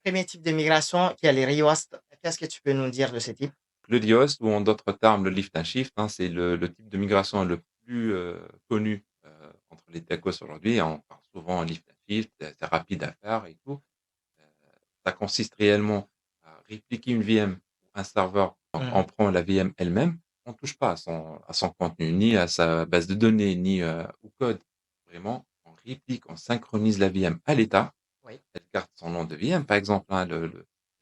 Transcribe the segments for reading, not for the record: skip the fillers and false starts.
Premier type de migration qui est les RIOST. Qu'est-ce que tu peux nous dire de ce type? Le LIOS ou en d'autres termes, le lift and shift, hein, c'est le type de migration le plus, connu, entre les techos aujourd'hui. On parle souvent en lift and shift, c'est rapide à faire et tout. Heu, Ça consiste réellement à répliquer une VM ou un serveur. Donc on Mmh. prend la VM elle-même, on touche pas à son contenu, ni à sa base de données, ni, au code. Vraiment, on réplique, on synchronise la VM à l'état. Oui. Elle garde son nom de VM, par exemple, hein,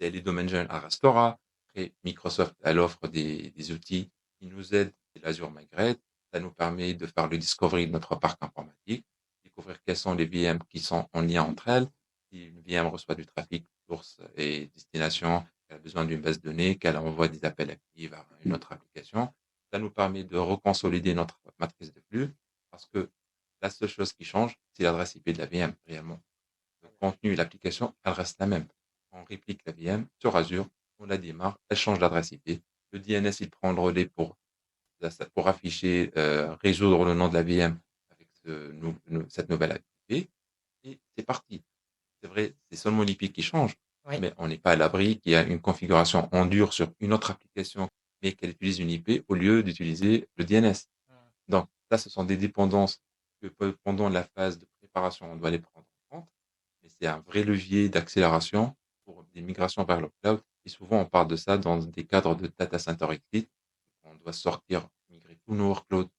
les domaines jeunes à Rastora. Après, Microsoft, elle offre des outils qui nous aident, c'est l'Azure Migrate. Ça nous permet de faire le discovery de notre parc informatique, découvrir quelles sont les VM qui sont en lien entre elles. Si une VM reçoit du trafic source et destination, qu'elle a besoin d'une base de données, qu'elle envoie des appels actifs à une autre application, ça nous permet de reconsolider notre matrice de flux parce que la seule chose qui change, c'est l'adresse IP de la VM réellement. Le contenu et l'application, elle reste la même. On réplique la VM sur Azure, on la démarre, elle change d'adresse IP. Le DNS, il prend le relais pour afficher, résoudre le nom de la VM avec cette nouvelle IP et c'est parti. C'est vrai, c'est seulement l'IP qui change, Oui. mais on n'est pas à l'abri qu'il y a une configuration en dur sur une autre application, mais qu'elle utilise une IP au lieu d'utiliser le DNS. Mmh. Donc ça, ce sont des dépendances que pendant la phase de préparation, on doit les prendre en compte, mais c'est un vrai levier d'accélération pour des migrations vers le cloud et souvent on parle de ça dans des cadres de data center exit. On doit sortir, migrer tous nos workloads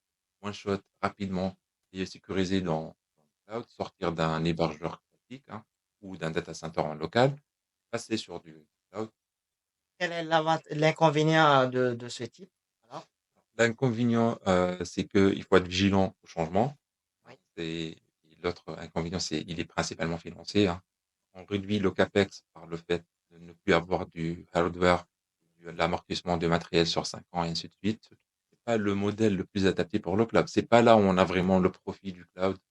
one shot, rapidement et sécuriser dans le cloud, sortir d'un hébergeur classique, hein, ou d'un data center en local, passer sur du cloud. Quel est l'inconvénient de ce type? Alors? L'inconvénient, c'est qu'il faut être vigilant au changement. Oui. Et l'autre inconvénient, c'est il est principalement financier, hein. On réduit le CAPEX par le fait de ne plus avoir du hardware, de l'amortissement de matériel sur 5 ans et ainsi de suite. C'est pas le modèle le plus adapté pour le cloud. C'est pas là où on a vraiment le profit du cloud.